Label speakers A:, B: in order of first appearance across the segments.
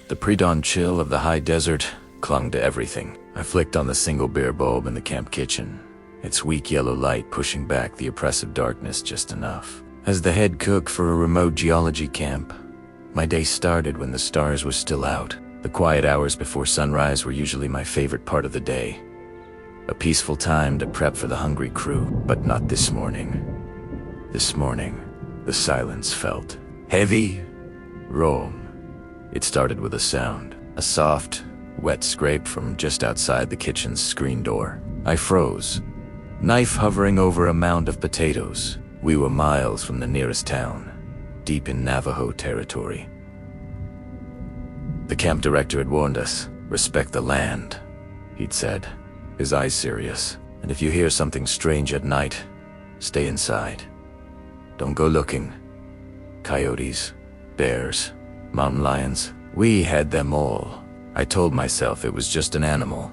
A: The pre-dawn chill of the high desert clung to everything. I flicked on the single bare bulb in the camp kitchen, its weak yellow light pushing back the oppressive darkness just enough. As the head cook for a remote geology camp, my day started when the stars were still out. The quiet hours before sunrise were usually my favorite part of the day. A peaceful time to prep for the hungry crew, but not this morning. This morning, the silence felt heavy, wrong. It started with a sound, a soft, wet scrape from just outside the kitchen's screen door. I froze, knife hovering over a mound of potatoes. We were miles from the nearest town, deep in Navajo territory. The camp director had warned us, respect the land, he'd said, his eyes serious. And if you hear something strange at night, stay inside. Don't go looking. Coyotes, bears, mountain lions, we had them all. I told myself it was just an animal,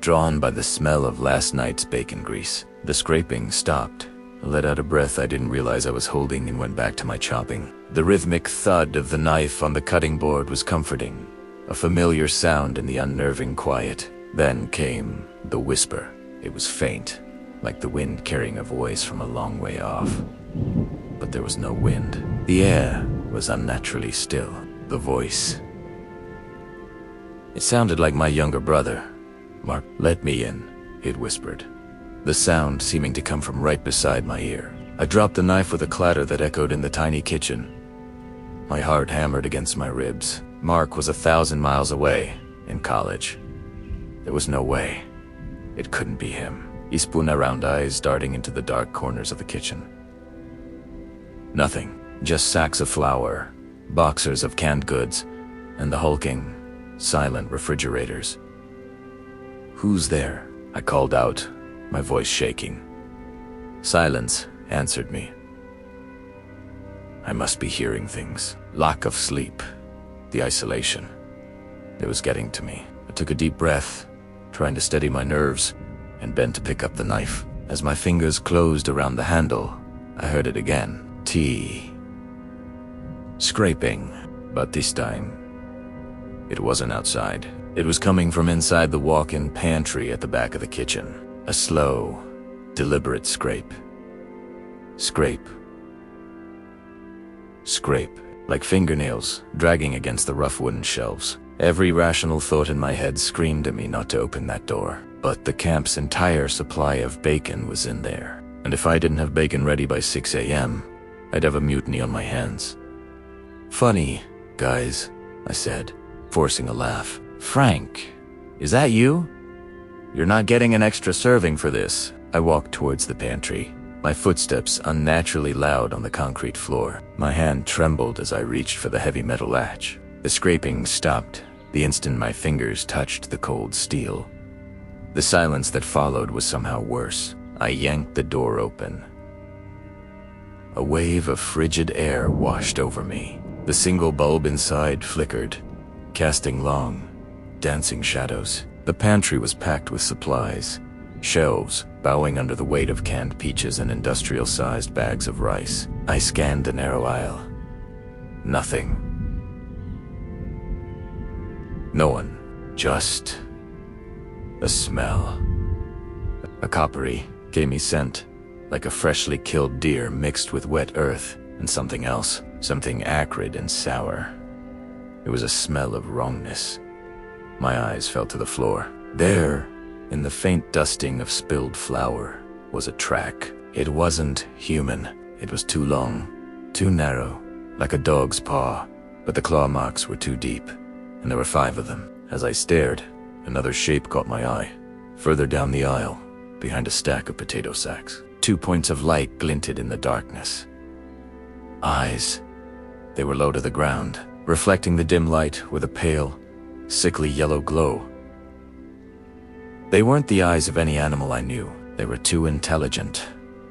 A: drawn by the smell of last night's bacon grease. The scraping stopped. I let out a breath I didn't realize I was holding and went back to my chopping. The rhythmic thud of the knife on the cutting board was comforting, a familiar sound in the unnerving quiet. Then came the whisper. It was faint, like the wind carrying a voice from a long way off. But there was no wind. The air was unnaturally still. The voice. It sounded like my younger brother. "Mark, let me in," it whispered, the sound seeming to come from right beside my ear. I dropped the knife with a clatter that echoed in the tiny kitchen. My heart hammered against my ribs. Mark was 1,000 miles away, in college. There was no way. It couldn't be him. He spun around, eyes darting into the dark corners of the kitchen. Nothing. Just sacks of flour, boxers of canned goods, and the hulking, silent refrigerators. "Who's there?" I called out, my voice shaking. Silence answered me. I must be hearing things. Lack of sleep, the isolation. It was getting to me. I took a deep breath, trying to steady my nerves, and bent to pick up the knife. As my fingers closed around the handle, I heard it again. Tea. Scraping, but this time, it wasn't outside. It was coming from inside the walk-in pantry at the back of the kitchen. A slow, deliberate scrape. Scrape. Scrape, like fingernails dragging against the rough wooden shelves. Every rational thought in my head screamed at me not to open that door. But the camp's entire supply of bacon was in there. And if I didn't have bacon ready by 6 a.m., I'd have a mutiny on my hands. "Funny, guys," I said, forcing a laugh. "Frank, is that you? You're not getting an extra serving for this." I walked towards the pantry, my footsteps unnaturally loud on the concrete floor. My hand trembled as I reached for the heavy metal latch. The scraping stopped the instant my fingers touched the cold steel. The silence that followed was somehow worse. I yanked the door open. A wave of frigid air washed over me. The single bulb inside flickered, casting long, dancing shadows. The pantry was packed with supplies, shelves bowing under the weight of canned peaches and industrial-sized bags of rice. I scanned the narrow aisle. Nothing. No one. Just a smell. A coppery, gamey scent, like a freshly killed deer mixed with wet earth, and something else, something acrid and sour. It was a smell of wrongness. My eyes fell to the floor. There, in the faint dusting of spilled flour, was a track. It wasn't human. It was too long, too narrow, like a dog's paw, but the claw marks were too deep, and there were 5 of them. As I stared, another shape caught my eye. Further down the aisle, behind a stack of potato sacks, 2 points of light glinted in the darkness. Eyes. They were low to the ground, reflecting the dim light with a pale, sickly yellow glow. They weren't the eyes of any animal I knew. They were too intelligent,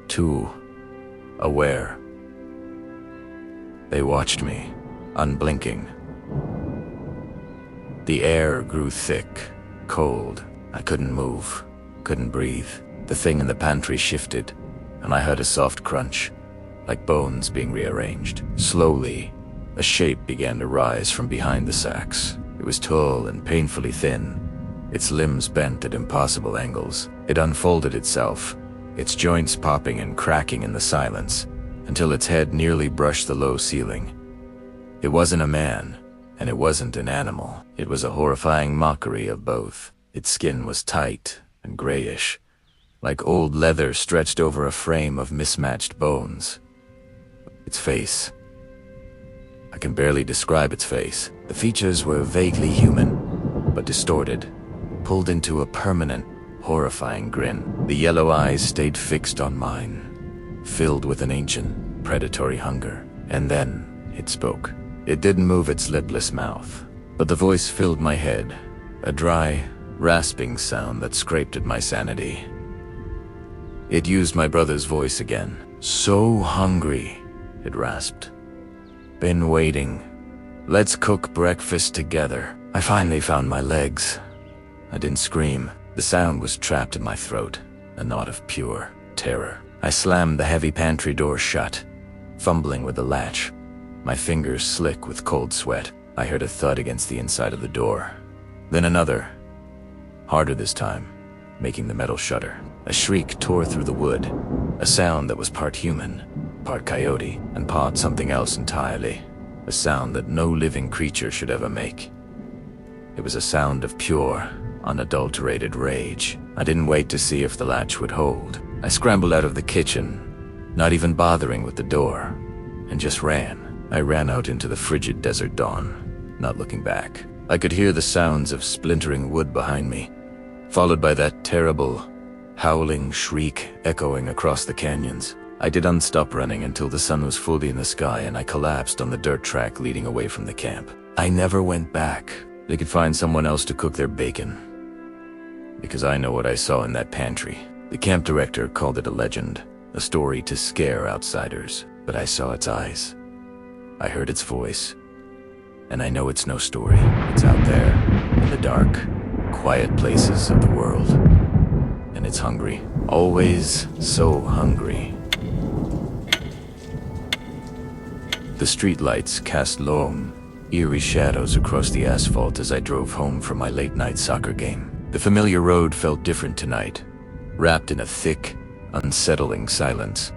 A: too aware. They watched me, unblinking. The air grew thick, cold. I couldn't move, couldn't breathe. The thing in the pantry shifted, and I heard a soft crunch, like bones being rearranged. Slowly, a shape began to rise from behind the sacks. It It was tall and painfully thin, its limbs bent at impossible angles. It unfolded itself, its joints popping and cracking in the silence, until its head nearly brushed the low ceiling. It wasn't a man, and it wasn't an animal. It was a horrifying mockery of both. Its skin was tight and grayish, like old leather stretched over a frame of mismatched bones. Its face. I can barely describe its face. The features were vaguely human, but distorted, pulled into a permanent, horrifying grin. The yellow eyes stayed fixed on mine, filled with an ancient, predatory hunger. And then it spoke. It didn't move its lipless mouth, but the voice filled my head, a dry, rasping sound that scraped at my sanity. It used my brother's voice again. "So hungry," it rasped. "Been waiting. Let's cook breakfast together." I finally found my legs. I didn't scream. The sound was trapped in my throat, a knot of pure terror. I slammed the heavy pantry door shut, fumbling with the latch, my fingers slick with cold sweat. I heard a thud against the inside of the door. Then another, harder this time, making the metal shudder. A shriek tore through the wood, a sound that was part human, part coyote, and part something else entirely. A sound that no living creature should ever make. It was a sound of pure, unadulterated rage. I didn't wait to see if the latch would hold. I scrambled out of the kitchen, not even bothering with the door, and just ran. I ran out into the frigid desert dawn, not looking back. I could hear the sounds of splintering wood behind me, followed by that terrible, howling shriek echoing across the canyons. I didn't stop running until the sun was fully in the sky and I collapsed on the dirt track leading away from the camp. I never went back. They could find someone else to cook their bacon, because I know what I saw in that pantry. The camp director called it a legend, a story to scare outsiders, but I saw its eyes. I heard its voice, and I know it's no story. It's out there, in the dark, quiet places of the world. And it's hungry. Always so hungry. The streetlights cast long, eerie shadows across the asphalt as I drove home from my late-night soccer game. The familiar road felt different tonight, wrapped in a thick, unsettling silence.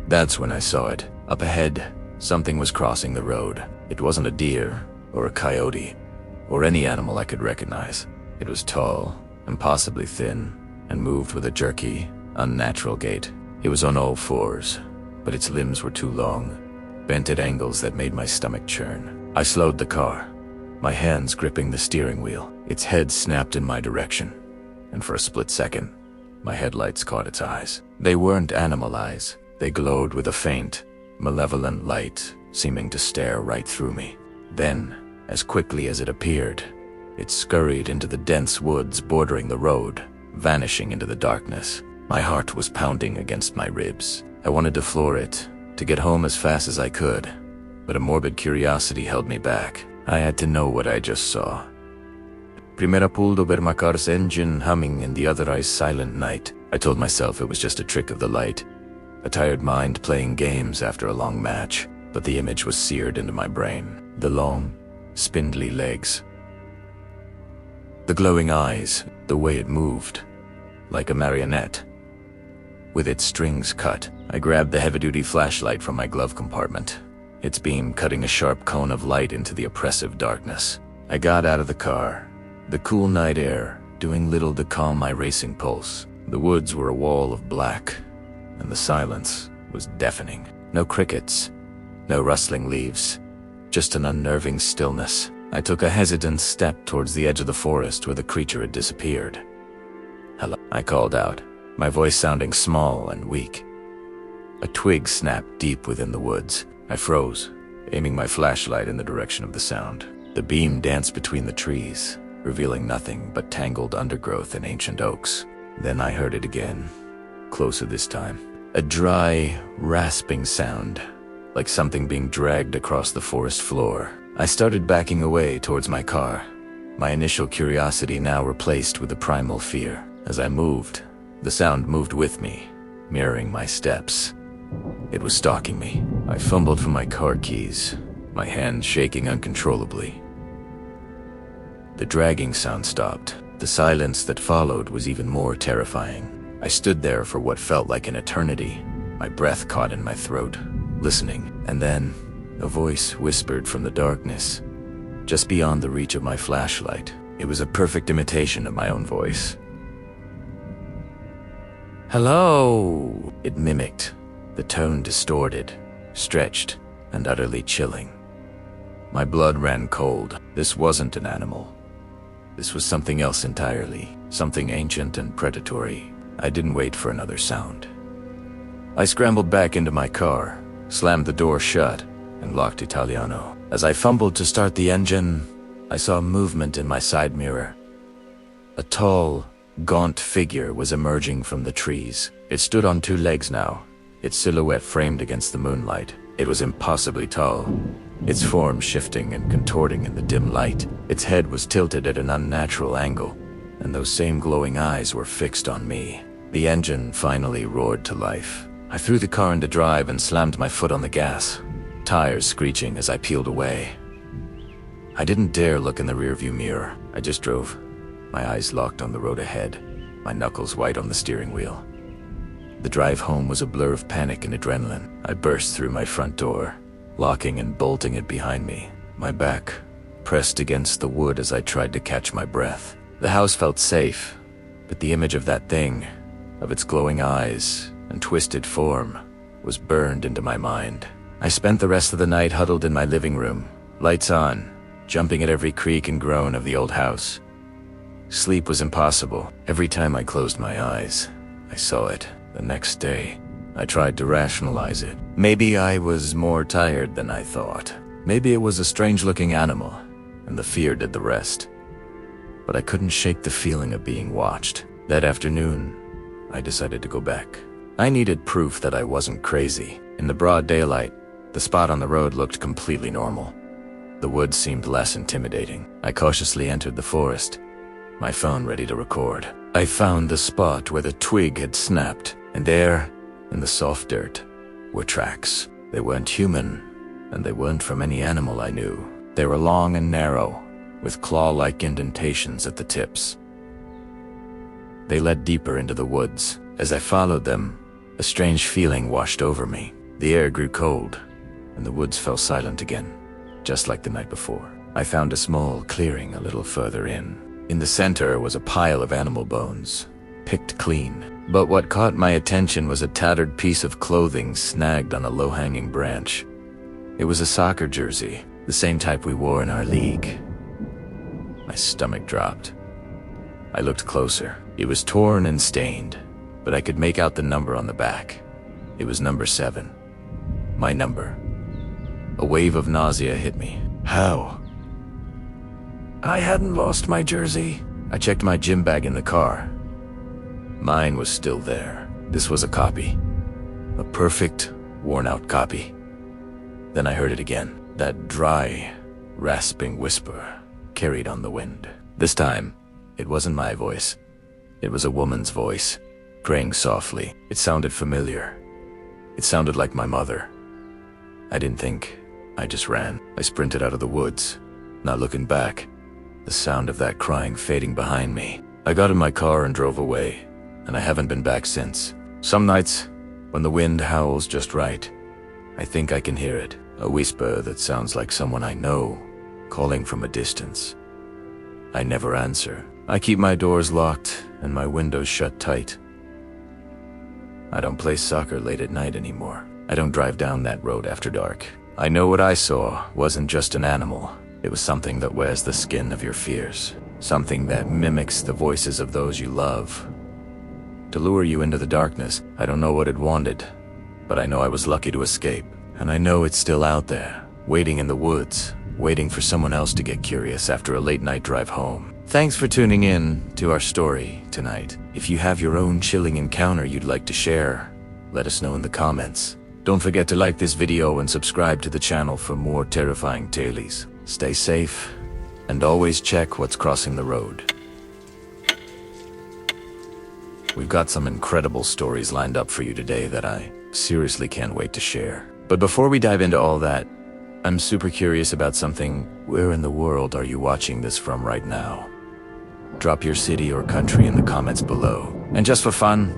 A: That's when I saw it. Up ahead, something was crossing the road. It wasn't a deer, or a coyote, or any animal I could recognize. It was tall, impossibly thin, and moved with a jerky, unnatural gait. It was on all fours, but its limbs were too long, bent at angles that made my stomach churn. I slowed the car, my hands gripping the steering wheel. Its head snapped in my direction, and for a split second, my headlights caught its eyes. They weren't animal eyes. They glowed with a faint, malevolent light, seeming to stare right through me. Then, as quickly as it appeared, it scurried into the dense woods bordering the road, vanishing into the darkness. My heart was pounding against my ribs. I wanted to floor it, to get home as fast as I could, but a morbid curiosity held me back. I had to know what I just saw. Primera pulled over my car's engine humming in the other eye's silent night. I told myself it was just a trick of the light, a tired mind playing games after a long match, but the image was seared into my brain. The long, spindly legs, the glowing eyes, the way it moved, like a marionette, with its strings cut. I grabbed the heavy-duty flashlight from my glove compartment, its beam cutting a sharp cone of light into the oppressive darkness. I got out of the car, the cool night air doing little to calm my racing pulse. The woods were a wall of black, and the silence was deafening. No crickets, no rustling leaves, just an unnerving stillness. I took a hesitant step towards the edge of the forest where the creature had disappeared. "Hello," I called out, my voice sounding small and weak. A twig snapped deep within the woods. I froze, aiming my flashlight in the direction of the sound. The beam danced between the trees, revealing nothing but tangled undergrowth and ancient oaks. Then I heard it again, closer this time. A dry, rasping sound, like something being dragged across the forest floor. I started backing away towards my car, my initial curiosity now replaced with a primal fear. As I moved, the sound moved with me, mirroring my steps. It was stalking me. I fumbled for my car keys, my hand shaking uncontrollably. The dragging sound stopped. The silence that followed was even more terrifying. I stood there for what felt like an eternity, my breath caught in my throat, listening, and then a voice whispered from the darkness, just beyond the reach of my flashlight. It was a perfect imitation of my own voice. "Hello," it mimicked, the tone distorted, stretched, and utterly chilling. My blood ran cold. This wasn't an animal. This was something else entirely, something ancient and predatory. I didn't wait for another sound. I scrambled back into my car, slammed the door shut, and locked Italiano. As I fumbled to start the engine, I saw movement in my side mirror. A tall, gaunt figure was emerging from the trees. It stood on two legs now, its silhouette framed against the moonlight. It was impossibly tall, its form shifting and contorting in the dim light. Its head was tilted at an unnatural angle, and those same glowing eyes were fixed on me. The engine finally roared to life. I threw the car into drive and slammed my foot on the gas, tires screeching as I peeled away. I didn't dare look in the rearview mirror. I just drove, my eyes locked on the road ahead, my knuckles white on the steering wheel. The drive home was a blur of panic and adrenaline. I burst through my front door, locking and bolting it behind me, my back pressed against the wood as I tried to catch my breath. The house felt safe, but the image of that thing, of its glowing eyes and twisted form, was burned into my mind. I spent the rest of the night huddled in my living room, lights on, jumping at every creak and groan of the old house. Sleep was impossible. Every time I closed my eyes, I saw it. The next day, I tried to rationalize it. Maybe I was more tired than I thought. Maybe it was a strange-looking animal, and the fear did the rest. But I couldn't shake the feeling of being watched. That afternoon, I decided to go back. I needed proof that I wasn't crazy. In the broad daylight, the spot on the road looked completely normal. The woods seemed less intimidating. I cautiously entered the forest, my phone ready to record. I found the spot where the twig had snapped, and there, in the soft dirt, were tracks. They weren't human, and they weren't from any animal I knew. They were long and narrow, with claw-like indentations at the tips. They led deeper into the woods. As I followed them, a strange feeling washed over me. The air grew cold, and the woods fell silent again, just like the night before. I found a small clearing a little further in. In the center was a pile of animal bones, picked clean. But what caught my attention was a tattered piece of clothing snagged on a low-hanging branch. It was a soccer jersey, the same type we wore in our league. My stomach dropped. I looked closer. It was torn and stained, but I could make out the number on the back. It was number 7. My number. A wave of nausea hit me. How? I hadn't lost my jersey. I checked my gym bag in the car. Mine was still there. This was a copy. A perfect, worn-out copy. Then I heard it again. That dry, rasping whisper carried on the wind. This time, it wasn't my voice. It was a woman's voice, praying softly. It sounded familiar. It sounded like my mother. I didn't think. I just ran. I sprinted out of the woods, not looking back, the sound of that crying fading behind me. I got in my car and drove away, and I haven't been back since. Some nights, when the wind howls just right, I think I can hear it, a whisper that sounds like someone I know, calling from a distance. I never answer. I keep my doors locked and my windows shut tight. I don't play soccer late at night anymore. I don't drive down that road after dark. I know what I saw wasn't just an animal. It was something that wears the skin of your fears. Something that mimics the voices of those you love. To lure you into the darkness, I don't know what it wanted, but I know I was lucky to escape. And I know it's still out there, waiting in the woods, waiting for someone else to get curious after a late night drive home. Thanks for tuning in to our story tonight. If you have your own chilling encounter you'd like to share, let us know in the comments. Don't forget to like this video and subscribe to the channel for more terrifying tales. Stay safe, and always check what's crossing the road. We've got some incredible stories lined up for you today that I seriously can't wait to share. But before we dive into all that, I'm super curious about something. Where in the world are you watching this from right now? Drop your city or country in the comments below. And just for fun,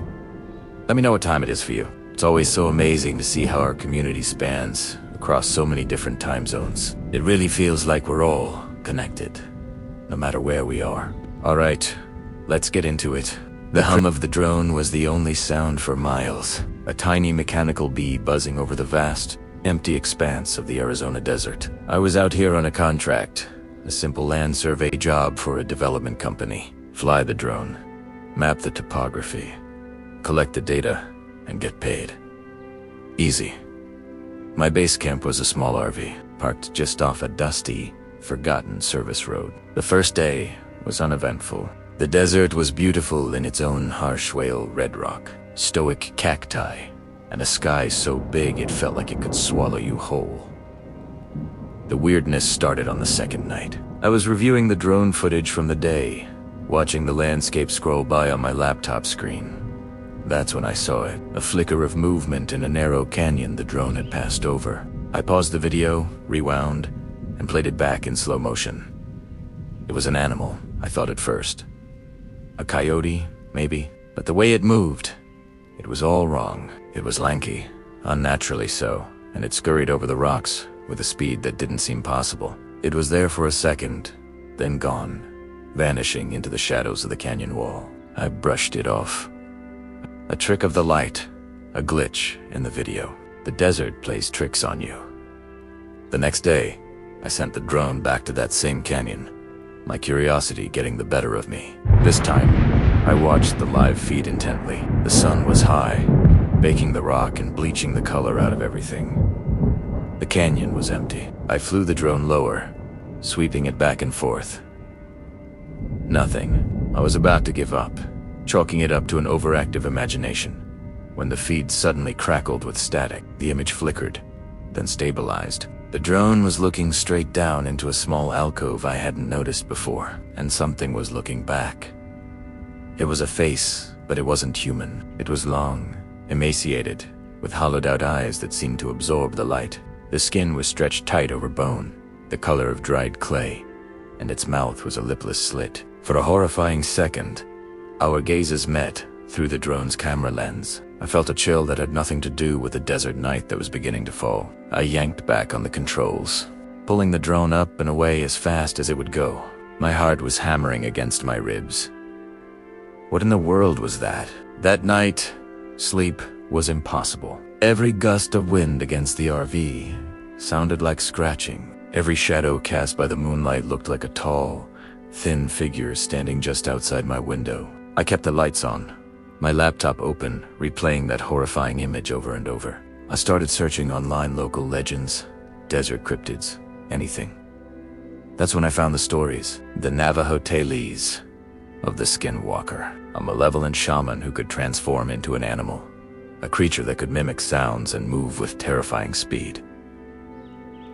A: let me know what time it is for you. It's always so amazing to see how our community spans across so many different time zones. It really feels like we're all connected, no matter where we are. Alright, let's get into it. The hum of the drone was the only sound for miles. A tiny mechanical bee buzzing over the vast, empty expanse of the Arizona desert. I was out here on a contract, a simple land survey job for a development company. Fly the drone, map the topography, collect the data, and get paid. Easy. My base camp was a small RV, parked just off a dusty, forgotten service road. The first day was uneventful. The desert was beautiful in its own harsh whale red rock, stoic cacti, and a sky so big it felt like it could swallow you whole. The weirdness started on the second night. I was reviewing the drone footage from the day, watching the landscape scroll by on my laptop screen. That's when I saw it, a flicker of movement in a narrow canyon the drone had passed over. I paused the video, rewound, and played it back in slow motion. It was an animal, I thought at first. A coyote, maybe, but the way it moved, it was all wrong. It was lanky, unnaturally so, and it scurried over the rocks with a speed that didn't seem possible. It was there for a second, then gone, vanishing into the shadows of the canyon wall. I brushed it off. A trick of the light, a glitch in the video. The desert plays tricks on you. The next day, I sent the drone back to that same canyon, my curiosity getting the better of me. This time, I watched the live feed intently. The sun was high, baking the rock and bleaching the color out of everything. The canyon was empty. I flew the drone lower, sweeping it back and forth. Nothing. I was about to give up, chalking it up to an overactive imagination, when the feed suddenly crackled with static. The image flickered, then stabilized. The drone was looking straight down into a small alcove I hadn't noticed before, and something was looking back. It was a face, but it wasn't human. It was long, emaciated, with hollowed-out eyes that seemed to absorb the light. The skin was stretched tight over bone, the color of dried clay, and its mouth was a lipless slit. For a horrifying second, our gazes met through the drone's camera lens. I felt a chill that had nothing to do with the desert night that was beginning to fall. I yanked back on the controls, pulling the drone up and away as fast as it would go. My heart was hammering against my ribs. What in the world was that? That night, sleep was impossible. Every gust of wind against the RV sounded like scratching. Every shadow cast by the moonlight looked like a tall, thin figure standing just outside my window. I kept the lights on, my laptop open, replaying that horrifying image over and over. I started searching online local legends, desert cryptids, anything. That's when I found the stories, the Navajo tales of the Skinwalker, a malevolent shaman who could transform into an animal, a creature that could mimic sounds and move with terrifying speed.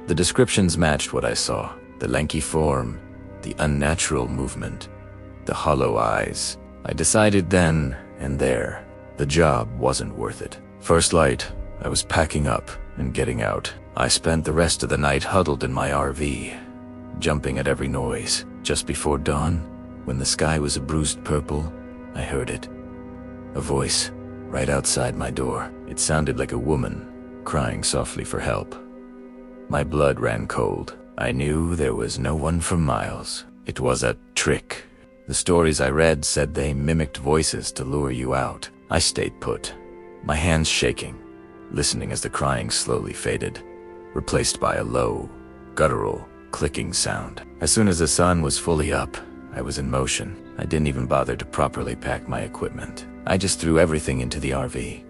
A: The descriptions matched what I saw, the lanky form, the unnatural movement, the hollow eyes. I decided then and there, the job wasn't worth it. First light, I was packing up and getting out. I spent the rest of the night huddled in my RV, jumping at every noise. Just before dawn, when the sky was a bruised purple, I heard it. A voice, right outside my door. It sounded like a woman, crying softly for help. My blood ran cold. I knew there was no one for miles. It was a trick. The stories I read said they mimicked voices to lure you out. I stayed put, my hands shaking, listening as the crying slowly faded, replaced by a low, guttural, clicking sound. As soon as the sun was fully up, I was in motion. I didn't even bother to properly pack my equipment. I just threw everything into the RV.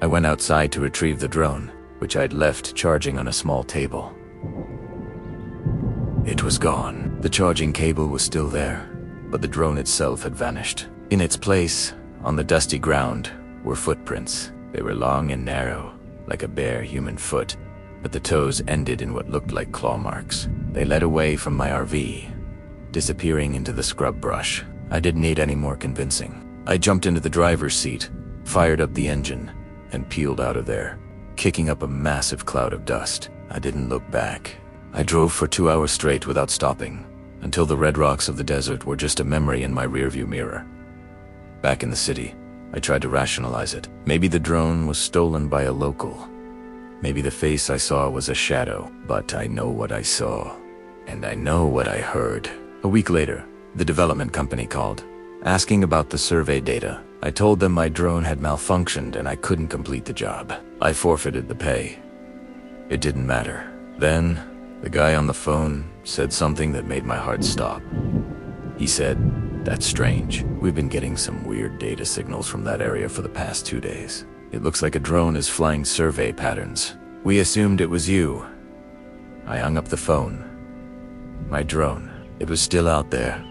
A: I went outside to retrieve the drone, which I'd left charging on a small table. It was gone. The charging cable was still there, but the drone itself had vanished. In its place, on the dusty ground, were footprints. They were long and narrow, like a bare human foot, but the toes ended in what looked like claw marks. They led away from my RV, disappearing into the scrub brush. I didn't need any more convincing. I jumped into the driver's seat, fired up the engine, and peeled out of there, kicking up a massive cloud of dust. I didn't look back. I drove for 2 hours straight without stopping, until the red rocks of the desert were just a memory in my rearview mirror. Back in the city, I tried to rationalize it. Maybe the drone was stolen by a local. Maybe the face I saw was a shadow, but I know what I saw, and I know what I heard. A week later, the development company called, asking about the survey data. I told them my drone had malfunctioned and I couldn't complete the job. I forfeited the pay. It didn't matter. Then, the guy on the phone said something that made my heart stop. He said, "That's strange. We've been getting some weird data signals from that area for the past 2 days. It looks like a drone is flying survey patterns. We assumed it was you." I hung up the phone. My drone, it was still out there.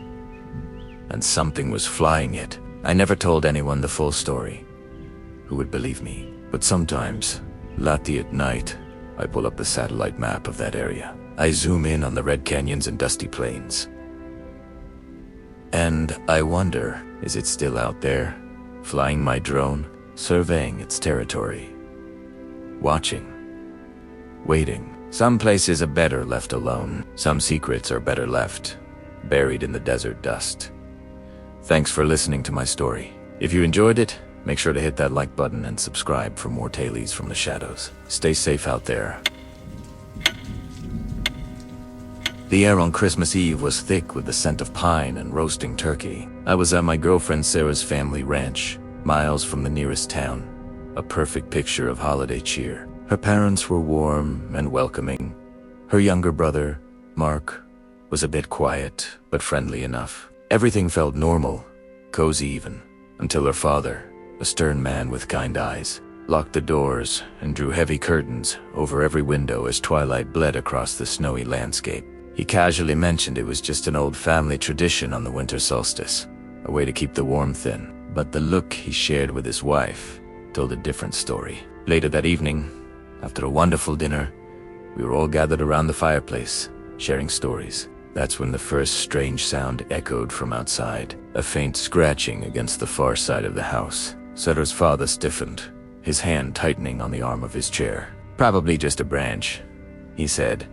A: And something was flying it. I never told anyone the full story. Who would believe me? But sometimes, late at night, I pull up the satellite map of that area. I zoom in on the red canyons and dusty plains. And I wonder, is it still out there, flying my drone, surveying its territory, watching, waiting? Some places are better left alone. Some secrets are better left, buried in the desert dust. Thanks for listening to my story. If you enjoyed it, make sure to hit that like button and subscribe for more tales from the shadows. Stay safe out there. The air on Christmas Eve was thick with the scent of pine and roasting turkey. I was at my girlfriend Sarah's family ranch, miles from the nearest town. A perfect picture of holiday cheer. Her parents were warm and welcoming. Her younger brother, Mark, was a bit quiet, but friendly enough. Everything felt normal, cozy even, until her father, a stern man with kind eyes, locked the doors and drew heavy curtains over every window as twilight bled across the snowy landscape. He casually mentioned it was just an old family tradition on the winter solstice, a way to keep the warmth in. But the look he shared with his wife told a different story. Later that evening, after a wonderful dinner, we were all gathered around the fireplace, sharing stories. That's when the first strange sound echoed from outside, a faint scratching against the far side of the house. Sarah's father stiffened, his hand tightening on the arm of his chair. "Probably just a branch," he said,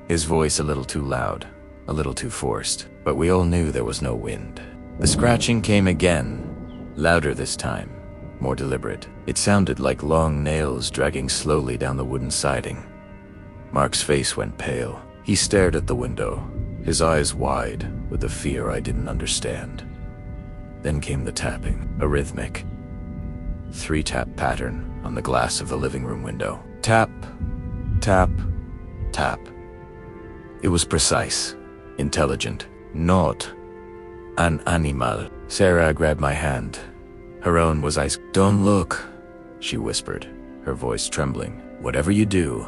A: his voice a little too loud, a little too forced, but we all knew there was no wind. The scratching came again, louder this time, more deliberate. It sounded like long nails dragging slowly down the wooden siding. Mark's face went pale. He stared at the window, his eyes wide with the fear I didn't understand. Then came the tapping, a rhythmic, 3-tap pattern on the glass of the living room window. Tap, tap, tap. It was precise, intelligent, not an animal. Sarah grabbed my hand. Her own was ice. "Don't look," she whispered, her voice trembling. "Whatever you do,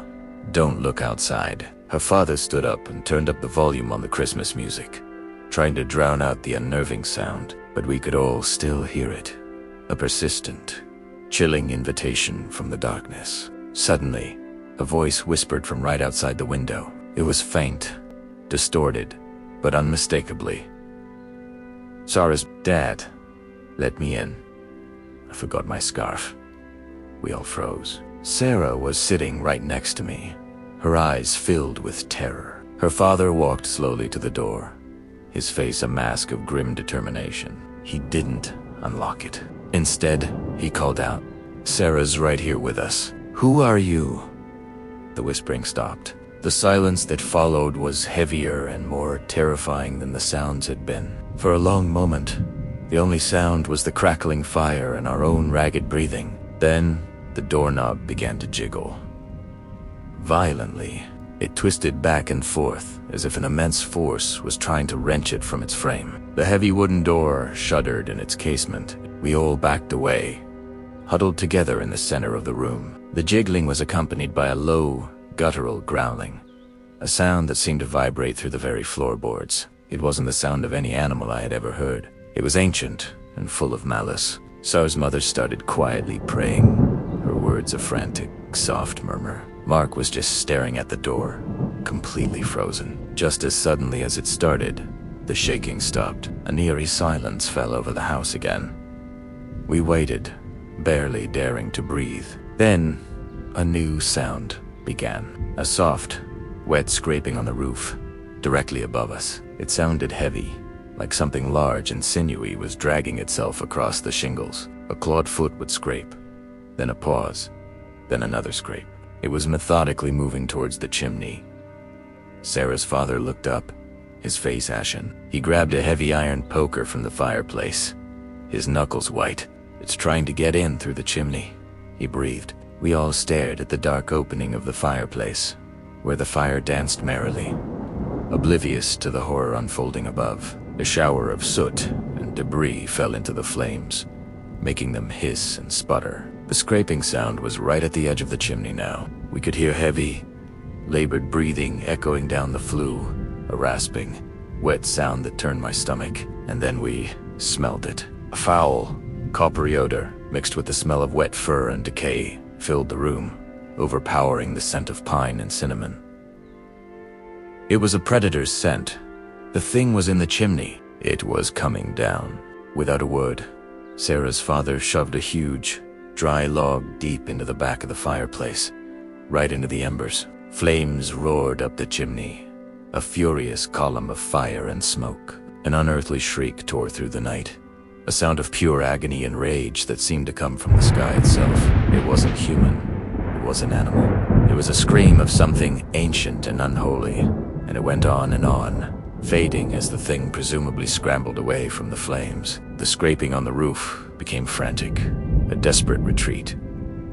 A: don't look outside." Her father stood up and turned up the volume on the Christmas music, trying to drown out the unnerving sound, but we could all still hear it. A persistent, chilling invitation from the darkness. Suddenly, a voice whispered from right outside the window. It was faint, distorted, but unmistakably. "Sarah's dad, let me in." I forgot my scarf. We all froze. Sarah was sitting right next to me, her eyes filled with terror. Her father walked slowly to the door, his face a mask of grim determination. He didn't unlock it. Instead, he called out, "Sarah's right here with us. Who are you?" The whispering stopped. The silence that followed was heavier and more terrifying than the sounds had been. For a long moment, the only sound was the crackling fire and our own ragged breathing. Then, the doorknob began to jiggle. Violently, it twisted back and forth as if an immense force was trying to wrench it from its frame. The heavy wooden door shuddered in its casement. We all backed away, huddled together in the center of the room. The jiggling was accompanied by a low, guttural growling, a sound that seemed to vibrate through the very floorboards. It wasn't the sound of any animal I had ever heard. It was ancient and full of malice. Sarah's mother started quietly praying, her words a frantic, soft murmur. Mark was just staring at the door, completely frozen. Just as suddenly as it started, the shaking stopped. An eerie silence fell over the house again. We waited, barely daring to breathe. Then, a new sound began. A soft, wet scraping on the roof, directly above us. It sounded heavy, like something large and sinewy was dragging itself across the shingles. A clawed foot would scrape, then a pause, then another scrape. It was methodically moving towards the chimney. Sarah's father looked up, his face ashen. He grabbed a heavy iron poker from the fireplace, his knuckles white. "It's trying to get in through the chimney," he breathed. We all stared at the dark opening of the fireplace, where the fire danced merrily, oblivious to the horror unfolding above. A shower of soot and debris fell into the flames, making them hiss and sputter. The scraping sound was right at the edge of the chimney now. We could hear heavy, labored breathing echoing down the flue, a rasping, wet sound that turned my stomach. And then we smelled it. A foul, coppery odor, mixed with the smell of wet fur and decay, filled the room, overpowering the scent of pine and cinnamon. It was a predator's scent. The thing was in the chimney. It was coming down. Without a word, Sarah's father shoved a huge, dry log deep into the back of the fireplace, right into the embers. Flames roared up the chimney, a furious column of fire and smoke. An unearthly shriek tore through the night, a sound of pure agony and rage that seemed to come from the sky itself. It wasn't human. It was an animal. It was a scream of something ancient and unholy, and it went on, fading as the thing presumably scrambled away from the flames. The scraping on the roof became frantic, a desperate retreat,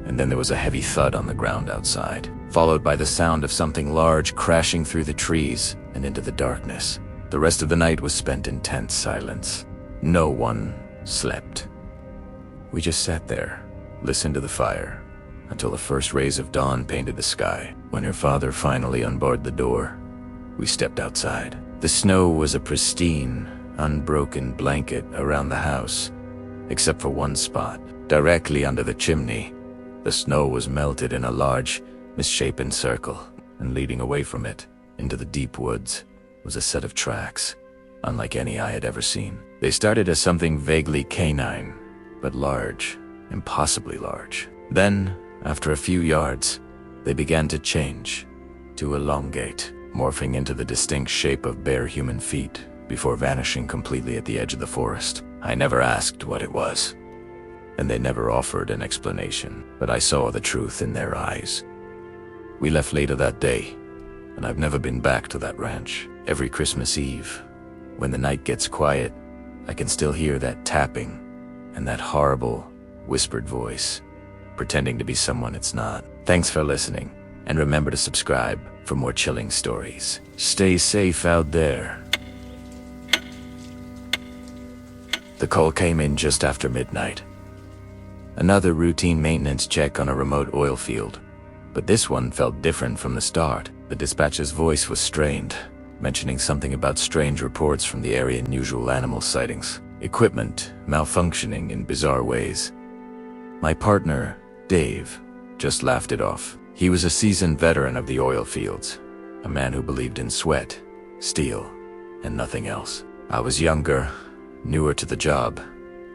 A: and then there was a heavy thud on the ground outside, followed by the sound of something large crashing through the trees and into the darkness. The rest of the night was spent in tense silence. No one slept. We just sat there, listened to the fire, until the first rays of dawn painted the sky. When her father finally unbarred the door, we stepped outside. The snow was a pristine, unbroken blanket around the house, except for one spot, directly under the chimney. The snow was melted in a large, misshapen circle, and leading away from it, into the deep woods, was a set of tracks, unlike any I had ever seen. They started as something vaguely canine, but large, impossibly large. Then, after a few yards, they began to change, to elongate, morphing into the distinct shape of bare human feet, before vanishing completely at the edge of the forest. I never asked what it was, and they never offered an explanation, but I saw the truth in their eyes. We left later that day, and I've never been back to that ranch. Every Christmas Eve, when the night gets quiet, I can still hear that tapping and that horrible, whispered voice, pretending to be someone it's not. Thanks for listening, and remember to subscribe for more chilling stories. Stay safe out there. The call came in just after midnight. Another routine maintenance check on a remote oil field, but this one felt different from the start. The dispatcher's voice was strained, mentioning something about strange reports from the area and unusual animal sightings, equipment malfunctioning in bizarre ways. My partner, Dave, just laughed it off. He was a seasoned veteran of the oil fields, a man who believed in sweat, steel, and nothing else. I was younger, newer to the job,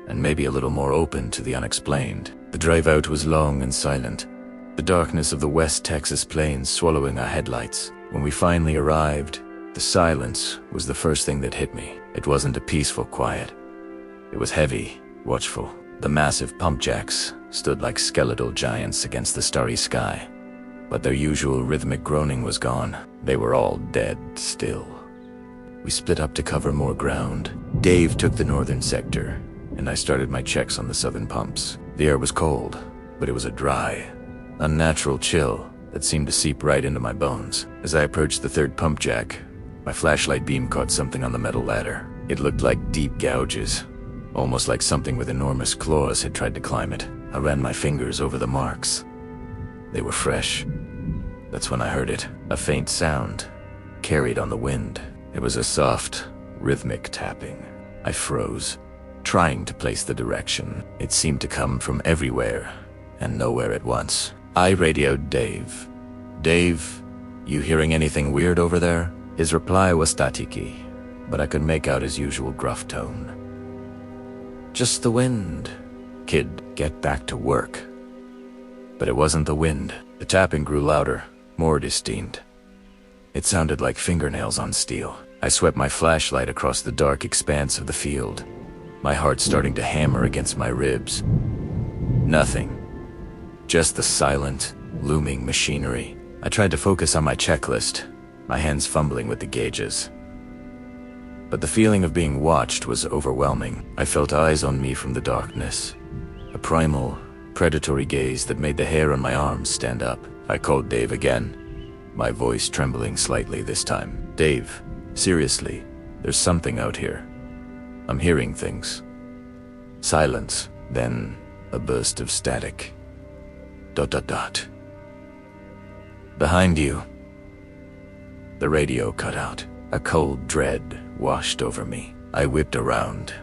A: and maybe a little more open to the unexplained. The drive out was long and silent, the darkness of the West Texas plains swallowing our headlights. When we finally arrived, the silence was the first thing that hit me. It wasn't a peaceful quiet. It was heavy, watchful. The massive pump jacks stood like skeletal giants against the starry sky, but their usual rhythmic groaning was gone. They were all dead still. We split up to cover more ground. Dave took the northern sector, and I started my checks on the southern pumps. The air was cold, but it was a dry, unnatural chill that seemed to seep right into my bones. As I approached the third pump jack, my flashlight beam caught something on the metal ladder. It looked like deep gouges, almost like something with enormous claws had tried to climb it. I ran my fingers over the marks. They were fresh. That's when I heard it, a faint sound, carried on the wind. It was a soft, rhythmic tapping. I froze, trying to place the direction. It seemed to come from everywhere and nowhere at once. I radioed Dave. "Dave, you hearing anything weird over there?" His reply was staticky, but I could make out his usual gruff tone. "Just the wind. Kid, get back to work." But it wasn't the wind. The tapping grew louder, more distinct. It sounded like fingernails on steel. I swept my flashlight across the dark expanse of the field, my heart starting to hammer against my ribs. Nothing. Just the silent, looming machinery. I tried to focus on my checklist, my hands fumbling with the gauges. But the feeling of being watched was overwhelming. I felt eyes on me from the darkness. A primal, predatory gaze that made the hair on my arms stand up. I called Dave again, my voice trembling slightly this time. Dave, seriously, there's something out here. I'm hearing things. Silence, then a burst of static. ... Behind you. The radio cut out. A cold dread washed over me. I whipped around,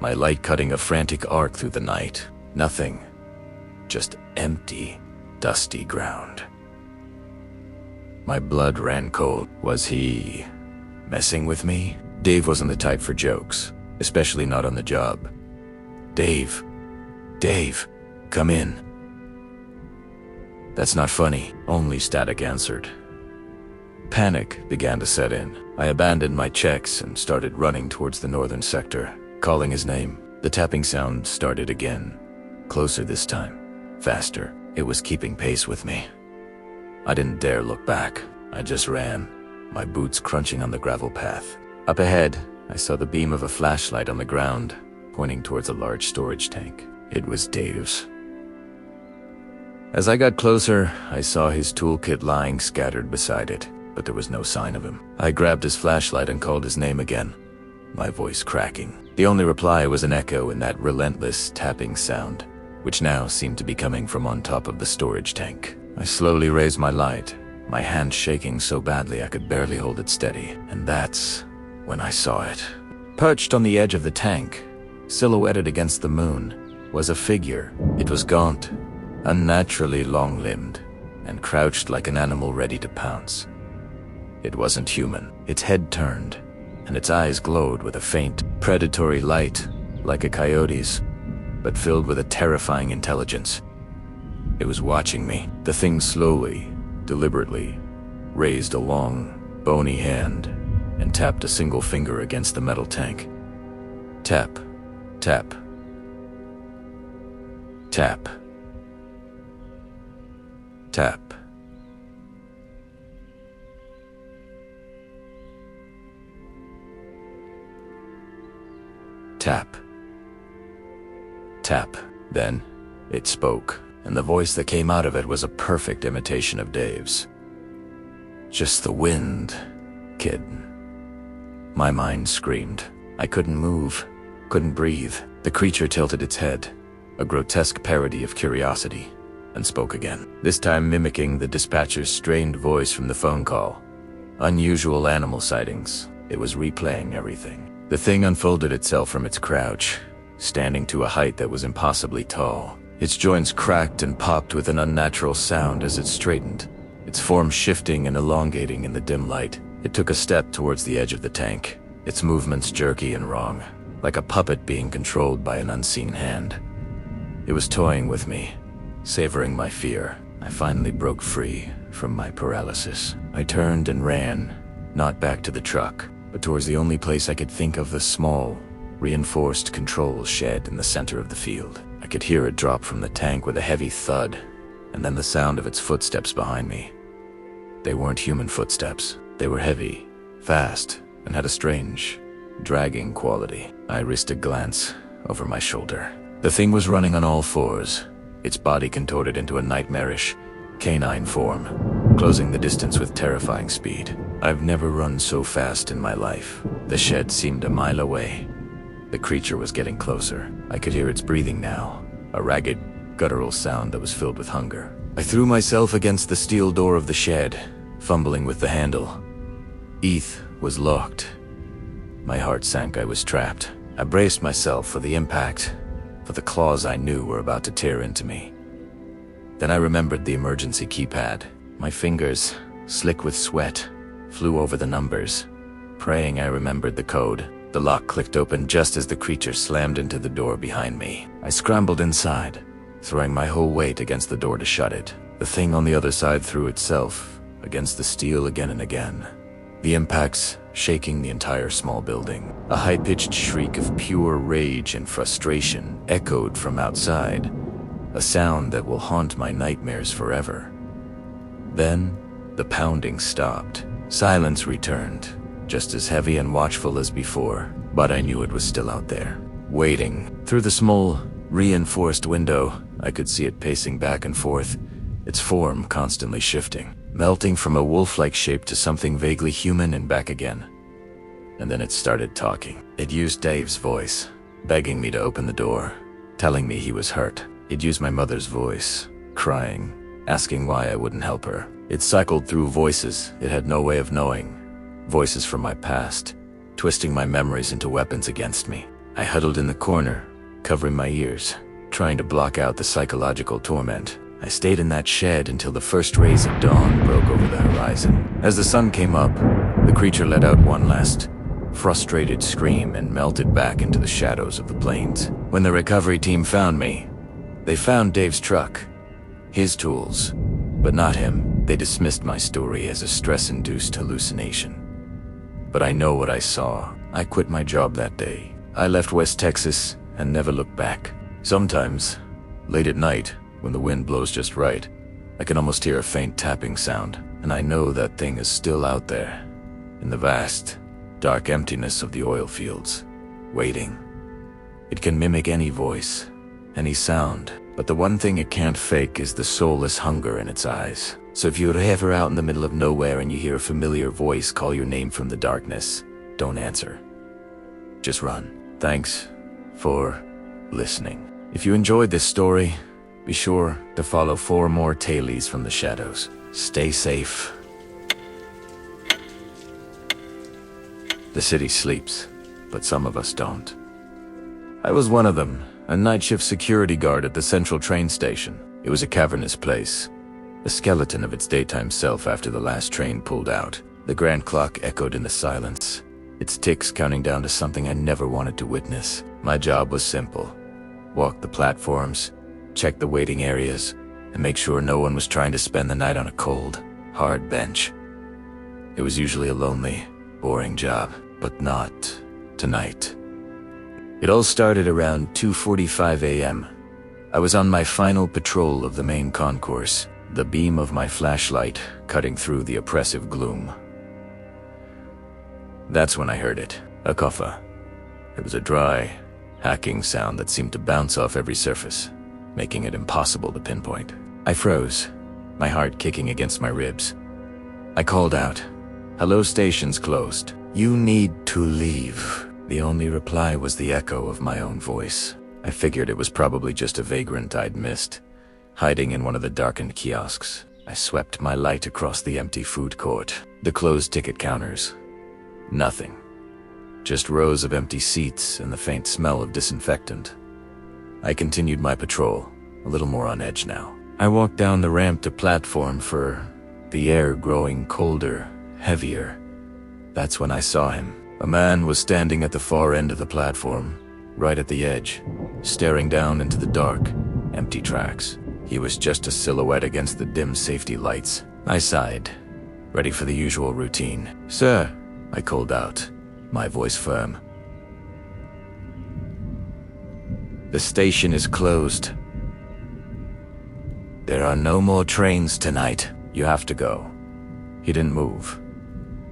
A: my light cutting a frantic arc through the night. Nothing. Just empty, dusty ground. My blood ran cold. Was he messing with me? Dave wasn't the type for jokes, especially not on the job. Dave, come in. That's not funny, only static answered. Panic began to set in. I abandoned my checks and started running towards the northern sector, calling his name. The tapping sound started again, closer this time, faster. It was keeping pace with me. I didn't dare look back. I just ran, my boots crunching on the gravel path. Up ahead, I saw the beam of a flashlight on the ground, pointing towards a large storage tank. It was Dave's. As I got closer, I saw his toolkit lying scattered beside it, but there was no sign of him. I grabbed his flashlight and called his name again, my voice cracking. The only reply was an echo in that relentless tapping sound, which now seemed to be coming from on top of the storage tank. I slowly raised my light, my hand shaking so badly I could barely hold it steady, and that's when I saw it. Perched on the edge of the tank, silhouetted against the moon, was a figure. It was gaunt, unnaturally long-limbed, and crouched like an animal ready to pounce. It wasn't human. Its head turned, and its eyes glowed with a faint, predatory light, like a coyote's, but filled with a terrifying intelligence. It was watching me. The thing slowly, deliberately, raised a long, bony hand and tapped a single finger against the metal tank. Tap, tap, tap, tap. Tap. Tap. Then, it spoke, and the voice that came out of it was a perfect imitation of Dave's. Just the wind, kid. My mind screamed. I couldn't move, couldn't breathe. The creature tilted its head, a grotesque parody of curiosity, and spoke again, this time mimicking the dispatcher's strained voice from the phone call. Unusual animal sightings. It was replaying everything. The thing unfolded itself from its crouch, standing to a height that was impossibly tall. Its joints cracked and popped with an unnatural sound as it straightened, its form shifting and elongating in the dim light. It took a step towards the edge of the tank, its movements jerky and wrong, like a puppet being controlled by an unseen hand. It was toying with me, savoring my fear. I finally broke free from my paralysis. I turned and ran, not back to the truck, but towards the only place I could think of, the small, reinforced control shed in the center of the field. I could hear it drop from the tank with a heavy thud, and then the sound of its footsteps behind me. They weren't human footsteps. They were heavy, fast, and had a strange, dragging quality. I risked a glance over my shoulder. The thing was running on all fours, its body contorted into a nightmarish, canine form, closing the distance with terrifying speed. I've never run so fast in my life. The shed seemed a mile away. The creature was getting closer. I could hear its breathing now, a ragged, guttural sound that was filled with hunger. I threw myself against the steel door of the shed, fumbling with the handle. ETH was locked. My heart sank. I was trapped. I braced myself for the impact, for the claws I knew were about to tear into me. Then I remembered the emergency keypad. My fingers, slick with sweat, flew over the numbers, praying I remembered the code. The lock clicked open just as the creature slammed into the door behind me. I scrambled inside, throwing my whole weight against the door to shut it. The thing on the other side threw itself, against the steel again and again. The impacts shaking the entire small building. A high-pitched shriek of pure rage and frustration echoed from outside, a sound that will haunt my nightmares forever. Then, the pounding stopped. Silence returned, just as heavy and watchful as before, but I knew it was still out there, waiting. Through the small, reinforced window, I could see it pacing back and forth, its form constantly shifting, melting from a wolf-like shape to something vaguely human and back again. And then it started talking. It used Dave's voice, begging me to open the door, telling me he was hurt. It used my mother's voice, crying, asking why I wouldn't help her. It cycled through voices it had no way of knowing, voices from my past, twisting my memories into weapons against me. I huddled in the corner, covering my ears, trying to block out the psychological torment. I stayed in that shed until the first rays of dawn broke over the horizon. As the sun came up, the creature let out one last, frustrated scream and melted back into the shadows of the plains. When the recovery team found me, they found Dave's truck, his tools, but not him. They dismissed my story as a stress-induced hallucination. But I know what I saw. I quit my job that day. I left West Texas and never looked back. Sometimes, late at night, when the wind blows just right, I can almost hear a faint tapping sound, and I know that thing is still out there, in the vast, dark emptiness of the oil fields, waiting. It can mimic any voice, any sound, but the one thing it can't fake is the soulless hunger in its eyes. So if you're ever out in the middle of nowhere and you hear a familiar voice call your name from the darkness, don't answer. Just run. Thanks for listening. If you enjoyed this story, be sure to follow 4 more tailies from the shadows. Stay safe. The city sleeps, but some of us don't. I was one of them, a night shift security guard at the central train station. It was a cavernous place, a skeleton of its daytime self after the last train pulled out. The grand clock echoed in the silence, its ticks counting down to something I never wanted to witness. My job was simple: walk the platforms, check the waiting areas, and make sure no one was trying to spend the night on a cold, hard bench. It was usually a lonely, boring job, but not tonight. It all started around 2:45 a.m. I was on my final patrol of the main concourse, the beam of my flashlight cutting through the oppressive gloom. That's when I heard it, a koffa. It was a dry, hacking sound that seemed to bounce off every surface, making it impossible to pinpoint. I froze, my heart kicking against my ribs. I called out, "Hello, station's closed. You need to leave." The only reply was the echo of my own voice. I figured it was probably just a vagrant I'd missed, hiding in one of the darkened kiosks. I swept my light across the empty food court, the closed ticket counters. Nothing. Just rows of empty seats and the faint smell of disinfectant. I continued my patrol, a little more on edge now. I walked down the ramp to platform for the air growing colder, heavier. That's when I saw him. A man was standing at the far end of the platform, right at the edge, staring down into the dark, empty tracks. He was just a silhouette against the dim safety lights. I sighed, ready for the usual routine. "Sir," I called out, my voice firm. "The station is closed. There are no more trains tonight. You have to go." He didn't move.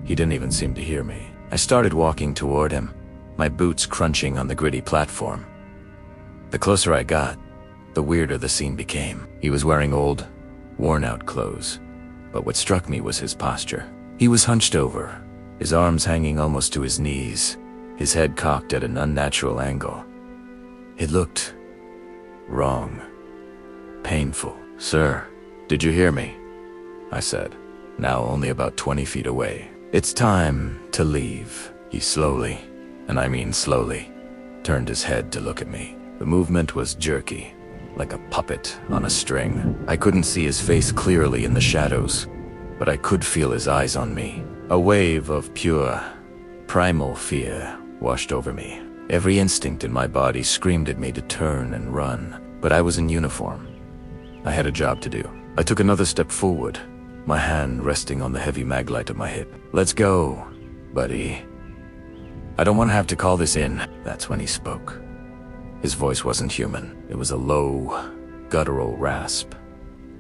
A: He didn't even seem to hear me. I started walking toward him, my boots crunching on the gritty platform. The closer I got, the weirder the scene became. He was wearing old, worn-out clothes, but what struck me was his posture. He was hunched over, his arms hanging almost to his knees, his head cocked at an unnatural angle. It looked wrong, painful. "Sir, did you hear me?" I said, now only about 20 feet away. "It's time to leave." He slowly, and I mean slowly, turned his head to look at me. The movement was jerky, like a puppet on a string. I couldn't see his face clearly in the shadows, but I could feel his eyes on me. A wave of pure, primal fear washed over me. Every instinct in my body screamed at me to turn and run, but I was in uniform. I had a job to do. I took another step forward, my hand resting on the heavy maglite of my hip. "Let's go, buddy. I don't want to have to call this in." That's when he spoke. His voice wasn't human. It was a low, guttural rasp,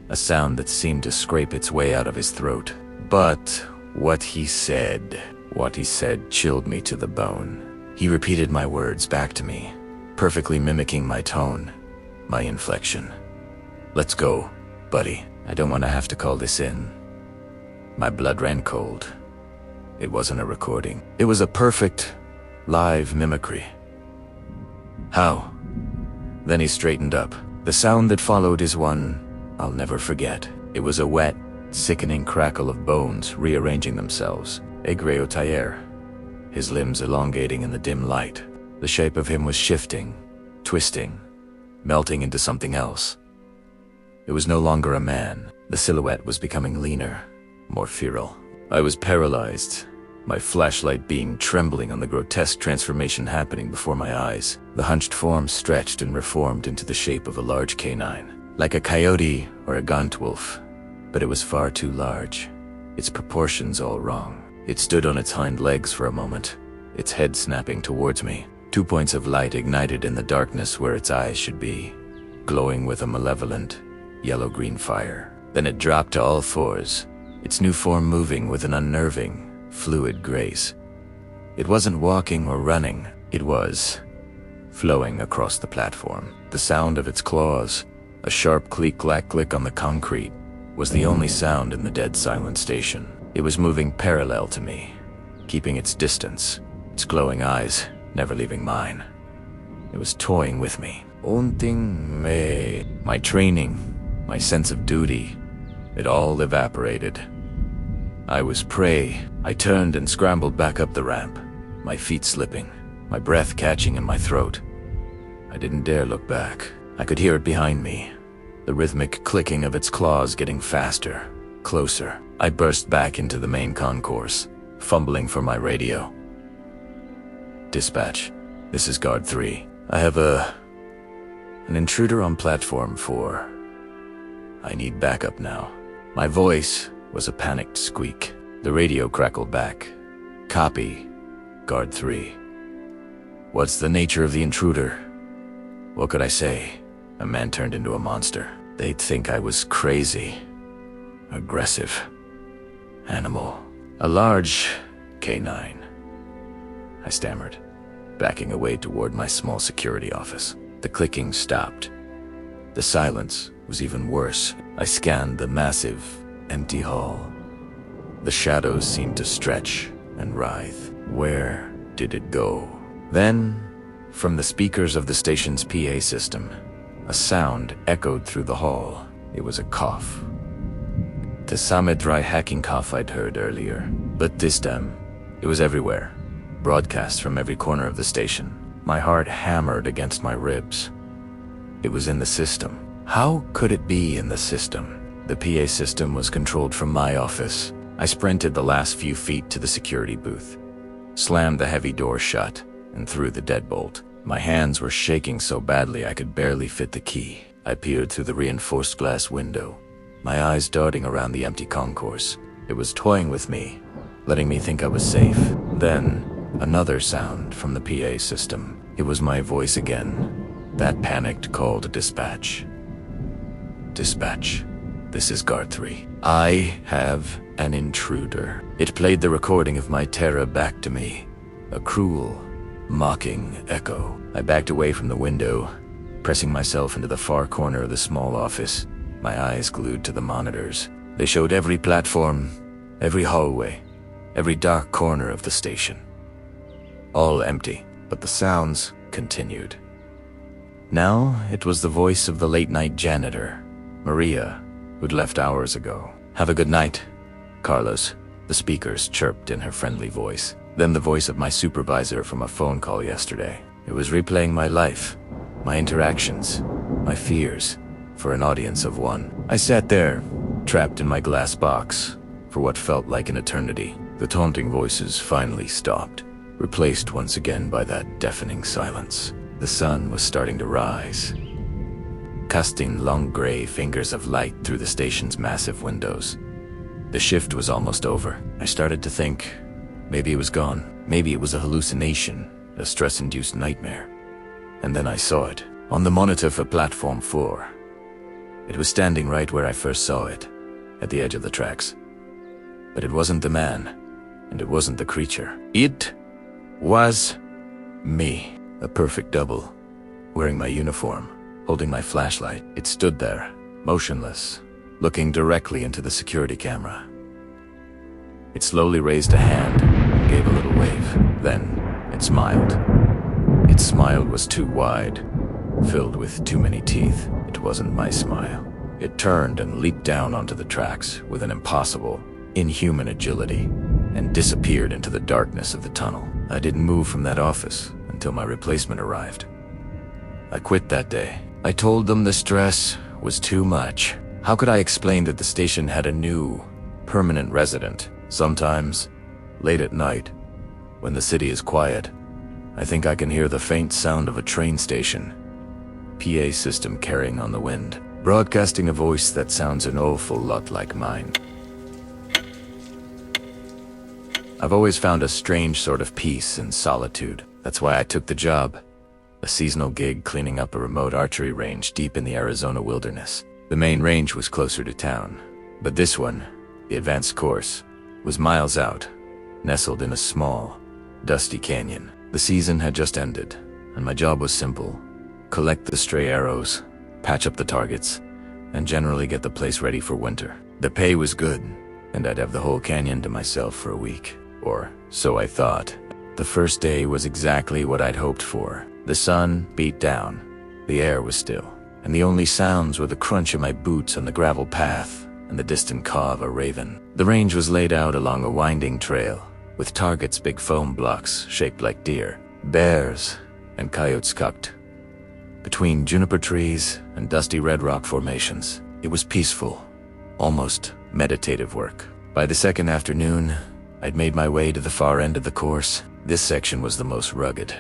A: a sound that seemed to scrape its way out of his throat. But what he said chilled me to the bone. He repeated my words back to me, perfectly mimicking my tone, my inflection. "Let's go, buddy. I don't want to have to call this in." My blood ran cold. It wasn't a recording. It was a perfect, live mimicry. "How?" Then he straightened up. The sound that followed is one I'll never forget. It was a wet, sickening crackle of bones rearranging themselves. A griotailleur, his limbs elongating in the dim light. The shape of him was shifting, twisting, melting into something else. It was no longer a man. The silhouette was becoming leaner, more feral. I was paralyzed, my flashlight beam trembling on the grotesque transformation happening before my eyes. The hunched form stretched and reformed into the shape of a large canine, like a coyote or a gaunt wolf, but it was far too large, its proportions all wrong. It stood on its hind legs for a moment, its head snapping towards me. 2 points of light ignited in the darkness where its eyes should be, glowing with a malevolent, yellow-green fire. Then it dropped to all fours, its new form moving with an unnerving, fluid grace. It wasn't walking or running, it was flowing across the platform. The sound of its claws, a sharp click-clack-click on the concrete, was the only sound in the dead silent station. It was moving parallel to me, keeping its distance, its glowing eyes never leaving mine. It was toying with me. Haunting me. My training, my sense of duty, it all evaporated. I was prey. I turned and scrambled back up the ramp, my feet slipping, my breath catching in my throat. I didn't dare look back. I could hear it behind me, the rhythmic clicking of its claws getting faster, closer. I burst back into the main concourse, fumbling for my radio. "Dispatch, this is Guard 3. I have an intruder on platform 4. I need backup now." My voice was a panicked squeak. The radio crackled back. "Copy, Guard 3. What's the nature of the intruder?" What could I say? A man turned into a monster. They'd think I was crazy. Aggressive. Animal. A large canine. I stammered, backing away toward my small security office. The clicking stopped. The silence was even worse. I scanned the massive, empty hall. The shadows seemed to stretch and writhe. Where did it go? Then, from the speakers of the station's PA system, a sound echoed through the hall. It was a cough. The same dry hacking cough I'd heard earlier. But this time, it was everywhere, broadcast from every corner of the station. My heart hammered against my ribs. It was in the system. How could it be in the system? The PA system was controlled from my office. I sprinted the last few feet to the security booth, slammed the heavy door shut, and threw the deadbolt. My hands were shaking so badly I could barely fit the key. I peered through the reinforced glass window, my eyes darting around the empty concourse. It was toying with me, letting me think I was safe. Then, another sound from the PA system. It was my voice again, that panicked call to dispatch. "Dispatch, this is Guard 3. I have an intruder." It played the recording of my terror back to me, a cruel, mocking echo. I backed away from the window, pressing myself into the far corner of the small office, my eyes glued to the monitors. They showed every platform, every hallway, every dark corner of the station. All empty, but the sounds continued. Now it was the voice of the late-night janitor, Maria, who'd left hours ago. "Have a good night, Carlos," the speakers chirped in her friendly voice. Then the voice of my supervisor from a phone call yesterday. It was replaying my life, my interactions, my fears, for an audience of one. I sat there, trapped in my glass box, for what felt like an eternity. The taunting voices finally stopped, replaced once again by that deafening silence. The sun was starting to rise, casting long gray fingers of light through the station's massive windows. The shift was almost over. I started to think, maybe it was gone. Maybe it was a hallucination, a stress-induced nightmare. And then I saw it, on the monitor for platform 4. It was standing right where I first saw it, at the edge of the tracks. But it wasn't the man, and it wasn't the creature. It was me, a perfect double, wearing my uniform, holding my flashlight. It stood there, motionless, looking directly into the security camera. It slowly raised a hand and gave a little wave. Then, it smiled. Its smile was too wide, filled with too many teeth. It wasn't my smile. It turned and leaped down onto the tracks with an impossible, inhuman agility and disappeared into the darkness of the tunnel. I didn't move from that office until my replacement arrived. I quit that day. I told them the stress was too much. How could I explain that the station had a new, permanent resident? Sometimes, late at night, when the city is quiet, I think I can hear the faint sound of a train station, PA system carrying on the wind, broadcasting a voice that sounds an awful lot like mine. I've always found a strange sort of peace and solitude. That's why I took the job, a seasonal gig cleaning up a remote archery range deep in the Arizona wilderness. The main range was closer to town, but this one, the advanced course, was miles out, nestled in a small, dusty canyon. The season had just ended, and my job was simple: collect the stray arrows, patch up the targets, and generally get the place ready for winter. The pay was good, and I'd have the whole canyon to myself for a week, or so I thought. The first day was exactly what I'd hoped for. The sun beat down, the air was still, and the only sounds were the crunch of my boots on the gravel path and the distant caw of a raven. The range was laid out along a winding trail, with targets big foam blocks shaped like deer. Bears and coyotes cucked between juniper trees and dusty red rock formations. It was peaceful, almost meditative work. By the second afternoon, I'd made my way to the far end of the course. This section was the most rugged,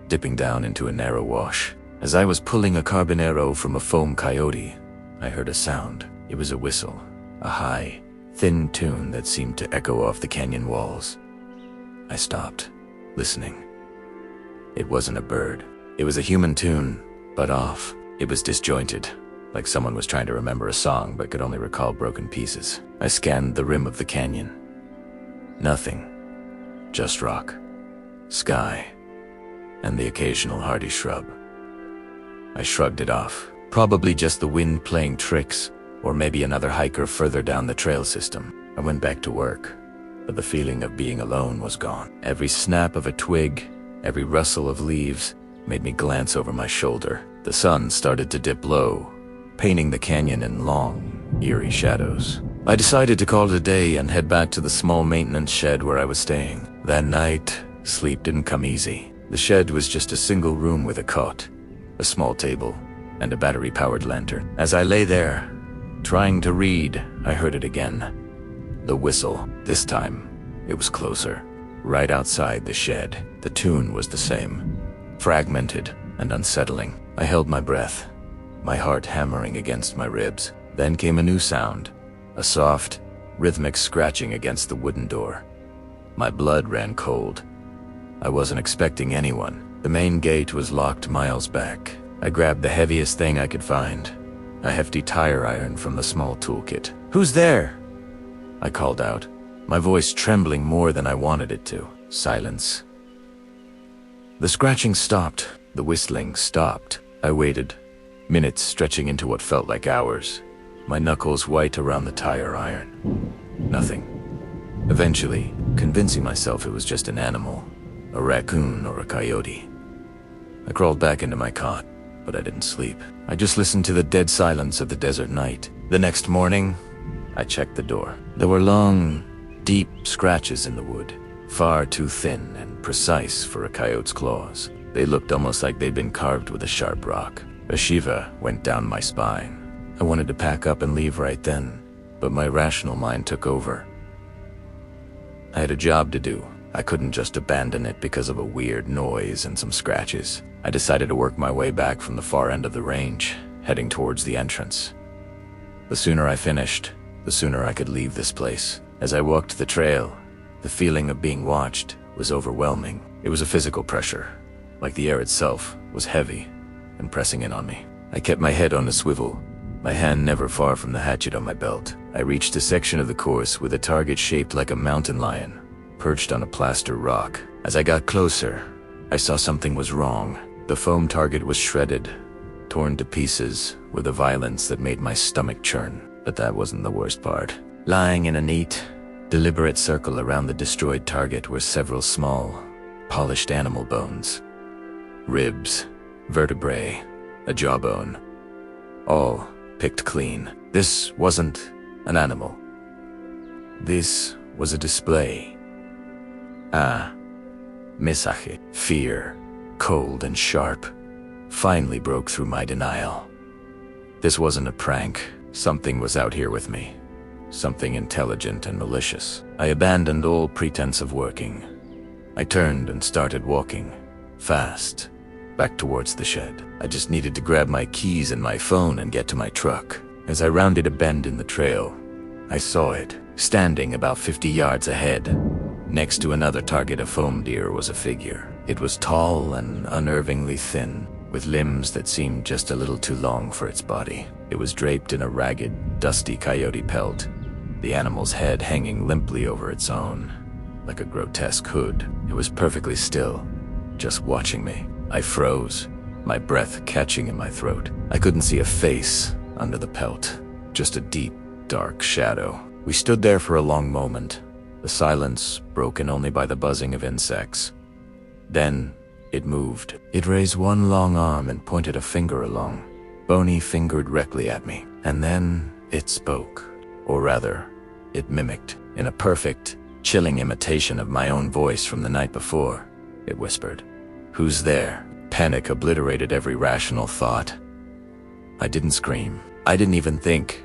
A: dipping down into a narrow wash. As I was pulling a carbon arrow from a foam coyote, I heard a sound. It was a whistle, a high, thin tune that seemed to echo off the canyon walls. I stopped, listening. It wasn't a bird. It was a human tune, but off. It was disjointed, like someone was trying to remember a song but could only recall broken pieces. I scanned the rim of the canyon. Nothing. Just rock, sky, and the occasional hardy shrub. I shrugged it off. Probably just the wind playing tricks, or maybe another hiker further down the trail system. I went back to work, but the feeling of being alone was gone. Every snap of a twig, every rustle of leaves, made me glance over my shoulder. The sun started to dip low, painting the canyon in long, eerie shadows. I decided to call it a day and head back to the small maintenance shed where I was staying. That night, sleep didn't come easy. The shed was just a single room with a cot, a small table, and a battery-powered lantern. As I lay there, trying to read, I heard it again. The whistle. This time, it was closer, right outside the shed. The tune was the same, fragmented and unsettling. I held my breath, my heart hammering against my ribs. Then came a new sound, a soft, rhythmic scratching against the wooden door. My blood ran cold. I wasn't expecting anyone. The main gate was locked miles back. I grabbed the heaviest thing I could find, a hefty tire iron from the small toolkit. "Who's there?" I called out, my voice trembling more than I wanted it to. Silence. The scratching stopped. The whistling stopped. I waited, minutes stretching into what felt like hours, my knuckles white around the tire iron. Nothing. Eventually, convincing myself it was just an animal, a raccoon or a coyote, I crawled back into my cot, but I didn't sleep. I just listened to the dead silence of the desert night. The next morning, I checked the door. There were long, deep scratches in the wood, far too thin and precise for a coyote's claws. They looked almost like they'd been carved with a sharp rock. A shiver went down my spine. I wanted to pack up and leave right then, but my rational mind took over. I had a job to do. I couldn't just abandon it because of a weird noise and some scratches. I decided to work my way back from the far end of the range, heading towards the entrance. The sooner I finished, the sooner I could leave this place. As I walked the trail, the feeling of being watched was overwhelming. It was a physical pressure, like the air itself was heavy and pressing in on me. I kept my head on a swivel, my hand never far from the hatchet on my belt. I reached a section of the course with a target shaped like a mountain lion, perched on a plaster rock. As I got closer, I saw something was wrong. The foam target was shredded, torn to pieces with a violence that made my stomach churn. But that wasn't the worst part. Lying in a neat, deliberate circle around the destroyed target were several small, polished animal bones. Ribs, vertebrae, a jawbone, all picked clean. This wasn't an animal. This was a display. Mensaje. Fear, cold and sharp, finally broke through my denial. This wasn't a prank. Something was out here with me. Something intelligent and malicious. I abandoned all pretense of working. I turned and started walking, fast, back towards the shed. I just needed to grab my keys and my phone and get to my truck. As I rounded a bend in the trail, I saw it, standing about 50 yards ahead. Next to another target of foam deer was a figure. It was tall and unnervingly thin, with limbs that seemed just a little too long for its body. It was draped in a ragged, dusty coyote pelt, the animal's head hanging limply over its own, like a grotesque hood. It was perfectly still, just watching me. I froze, my breath catching in my throat. I couldn't see a face under the pelt, just a deep, dark shadow. We stood there for a long moment, the silence broken only by the buzzing of insects. Then it moved. It raised one long arm and pointed a finger along, bony fingered directly at me. And then it spoke, or rather, it mimicked. In a perfect, chilling imitation of my own voice from the night before, it whispered, "Who's there?" Panic obliterated every rational thought. I didn't scream. I didn't even think.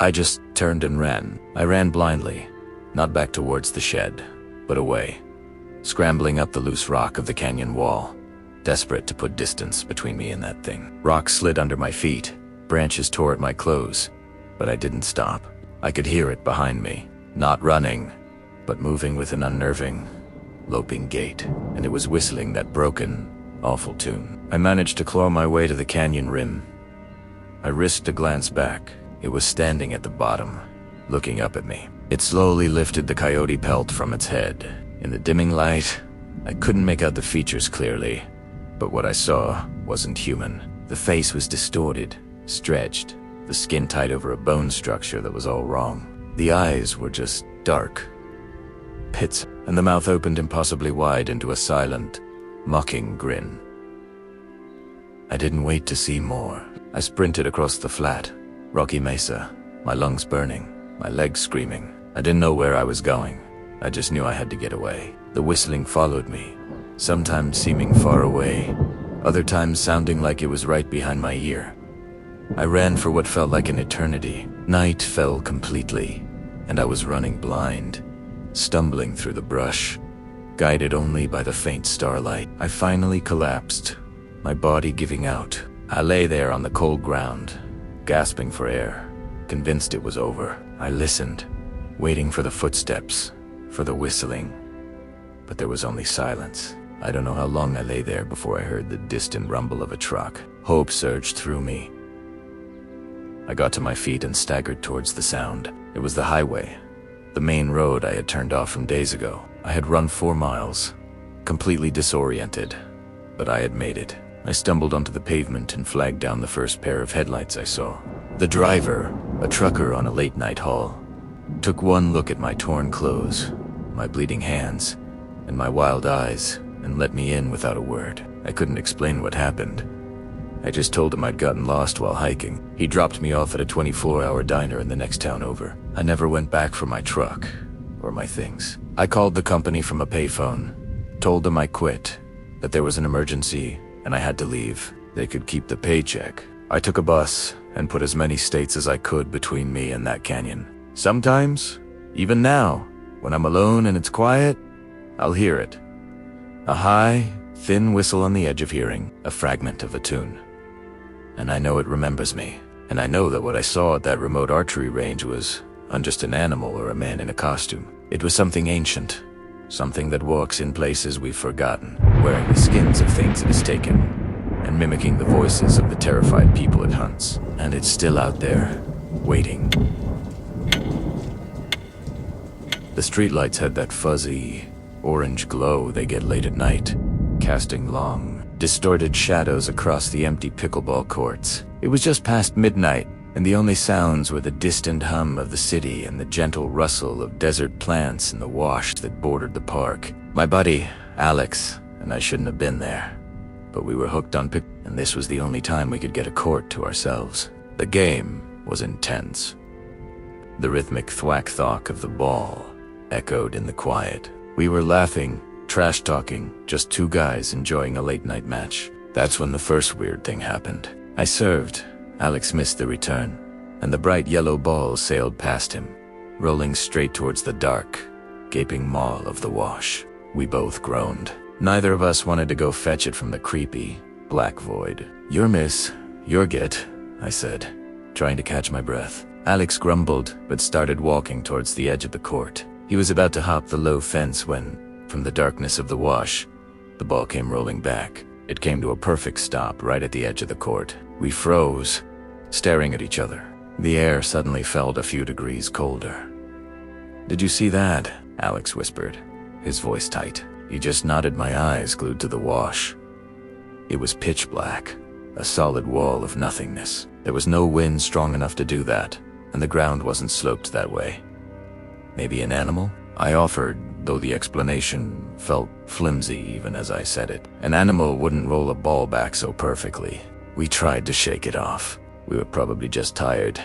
A: I just turned and ran. I ran blindly, not back towards the shed, but away, scrambling up the loose rock of the canyon wall, desperate to put distance between me and that thing. Rocks slid under my feet, branches tore at my clothes, but I didn't stop. I could hear it behind me, not running, but moving with an unnerving, loping gait, and it was whistling that broken, awful tune. I managed to claw my way to the canyon rim. I risked a glance back. It was standing at the bottom, looking up at me. It slowly lifted the coyote pelt from its head. In the dimming light, I couldn't make out the features clearly, but what I saw wasn't human. The face was distorted, stretched, the skin tight over a bone structure that was all wrong. The eyes were just dark pits, and the mouth opened impossibly wide into a silent, mocking grin. I didn't wait to see more. I sprinted across the flat, rocky mesa, my lungs burning, my legs screaming. I didn't know where I was going. I just knew I had to get away. The whistling followed me, sometimes seeming far away, other times sounding like it was right behind my ear. I ran for what felt like an eternity. Night fell completely, and I was running blind, stumbling through the brush, guided only by the faint starlight. I finally collapsed, my body giving out. I lay there on the cold ground, gasping for air, convinced it was over. I listened, waiting for the footsteps, for the whistling, but there was only silence. I don't know how long I lay there before I heard the distant rumble of a truck. Hope surged through me. I got to my feet and staggered towards the sound. It was the highway, the main road I had turned off from days ago. I had run 4 miles, completely disoriented, but I had made it. I stumbled onto the pavement and flagged down the first pair of headlights I saw. The driver, a trucker on a late-night haul, took one look at my torn clothes, my bleeding hands, and my wild eyes, and let me in without a word. I couldn't explain what happened. I just told him I'd gotten lost while hiking. He dropped me off at a 24-hour diner in the next town over. I never went back for my truck or my things. I called the company from a payphone, told them I quit, that there was an emergency and I had to leave. They could keep the paycheck. I took a bus and put as many states as I could between me and that canyon. Sometimes, even now, when I'm alone and it's quiet, I'll hear it. A high, thin whistle on the edge of hearing, a fragment of a tune. And I know it remembers me, And I know that what I saw at that remote archery range was just an animal or a man in a costume. It was something ancient, something that walks in places we've forgotten, wearing the skins of things it has taken, and mimicking the voices of the terrified people it hunts. And it's still out there, waiting. The streetlights had that fuzzy, orange glow they get late at night, casting long, distorted shadows across the empty pickleball courts. It was just past midnight, and the only sounds were the distant hum of the city and the gentle rustle of desert plants in the wash that bordered the park. My buddy, Alex, and I shouldn't have been there, but we were hooked on and this was the only time we could get a court to ourselves. The game was intense. The rhythmic thwack-thwack of the ball echoed in the quiet. We were laughing, trash-talking, just two guys enjoying a late-night match. That's when the first weird thing happened. I served. Alex missed the return, and the bright yellow ball sailed past him, rolling straight towards the dark, gaping maw of the wash. We both groaned. Neither of us wanted to go fetch it from the creepy, black void. "Your miss, your get," I said, trying to catch my breath. Alex grumbled, but started walking towards the edge of the court. He was about to hop the low fence when, from the darkness of the wash, the ball came rolling back. It came to a perfect stop right at the edge of the court. We froze, staring at each other. The air suddenly felt a few degrees colder. "Did you see that?" Alex whispered, his voice tight. He just nodded, my eyes glued to the wash. It was pitch black, a solid wall of nothingness. There was no wind strong enough to do that, and the ground wasn't sloped that way. "Maybe an animal?" I offered, though the explanation felt flimsy even as I said it. An animal wouldn't roll a ball back so perfectly. We tried to shake it off. We were probably just tired,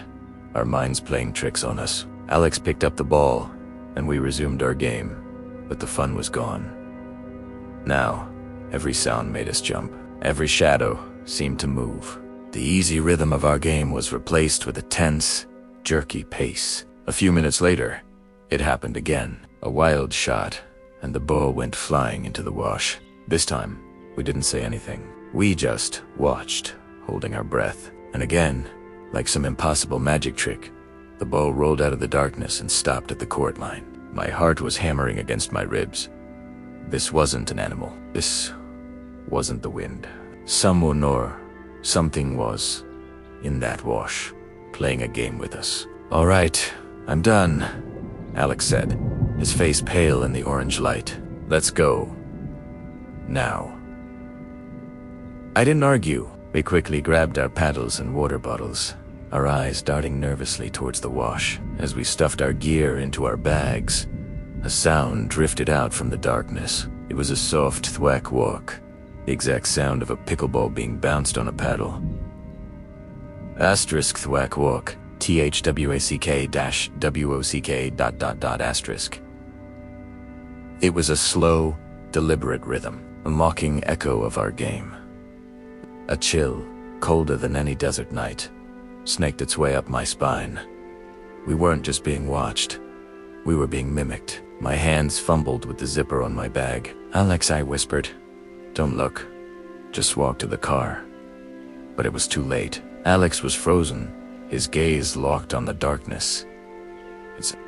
A: our minds playing tricks on us. Alex picked up the ball, and we resumed our game, but the fun was gone. Now, every sound made us jump. Every shadow seemed to move. The easy rhythm of our game was replaced with a tense, jerky pace. A few minutes later, it happened again. A wild shot, and the ball went flying into the wash. This time, we didn't say anything. We just watched, holding our breath. And again, like some impossible magic trick, the ball rolled out of the darkness and stopped at the court line. My heart was hammering against my ribs. This wasn't an animal. This wasn't the wind. Someone or something was in that wash, playing a game with us. "All right, I'm done," Alex said, his face pale in the orange light. "Let's go. Now." I didn't argue. We quickly grabbed our paddles and water bottles, our eyes darting nervously towards the wash. As we stuffed our gear into our bags, a sound drifted out from the darkness. It was a soft thwack walk, the exact sound of a pickleball being bounced on a paddle. Asterisk thwack walk, THWACK-WOCK ... It was a slow, deliberate rhythm, a mocking echo of our game. A chill, colder than any desert night, snaked its way up my spine. We weren't just being watched. We were being mimicked. My hands fumbled with the zipper on my bag. "Alex," I whispered, "don't look. Just walk to the car." But it was too late. Alex was frozen, his gaze locked on the darkness.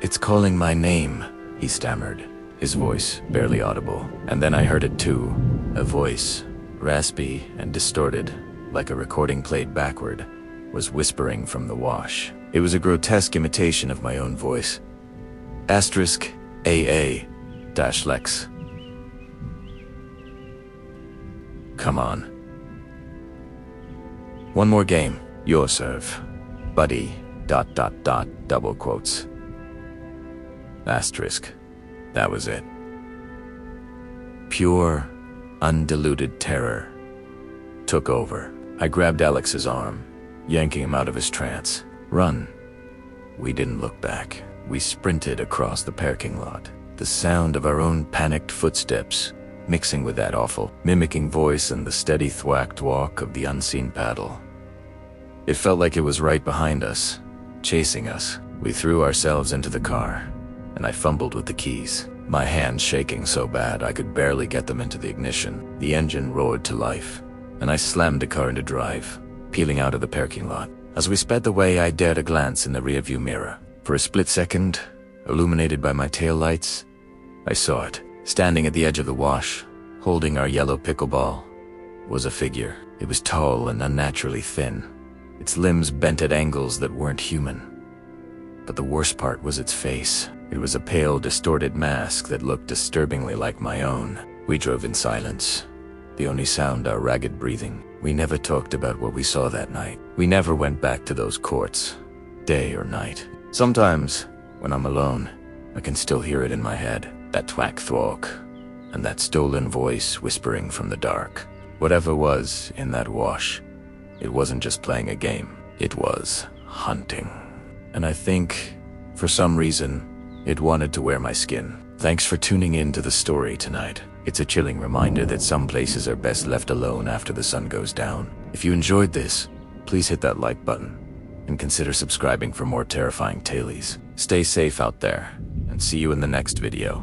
A: It's calling my name," he stammered, his voice barely audible. And then I heard it too, a voice, raspy and distorted, like a recording played backward, was whispering from the wash. It was a grotesque imitation of my own voice. Asterisk AA-Lex. "Come on. One more game. Your serve. Buddy, ... double quotes. Asterisk. That was it. Pure, undiluted terror took over. I grabbed Alex's arm, yanking him out of his trance. "Run." We didn't look back. We sprinted across the parking lot, the sound of our own panicked footsteps mixing with that awful, mimicking voice and the steady thwacked walk of the unseen paddle. It felt like it was right behind us, chasing us. We threw ourselves into the car, and I fumbled with the keys, my hands shaking so bad I could barely get them into the ignition. The engine roared to life, and I slammed the car into drive, peeling out of the parking lot. As we sped away, I dared a glance in the rearview mirror. For a split second, illuminated by my taillights, I saw it. Standing at the edge of the wash, holding our yellow pickleball, was a figure. It was tall and unnaturally thin, its limbs bent at angles that weren't human. But the worst part was its face. It was a pale, distorted mask that looked disturbingly like my own. We drove in silence, the only sound our ragged breathing. We never talked about what we saw that night. We never went back to those courts, day or night. Sometimes, when I'm alone, I can still hear it in my head. That twack thwalk, and that stolen voice whispering from the dark. Whatever was in that wash, it wasn't just playing a game. It was hunting. And I think, for some reason, it wanted to wear my skin. Thanks for tuning in to the story tonight. It's a chilling reminder that some places are best left alone after the sun goes down. If you enjoyed this, please hit that like button and consider subscribing for more terrifying tales. Stay safe out there, and see you in the next video.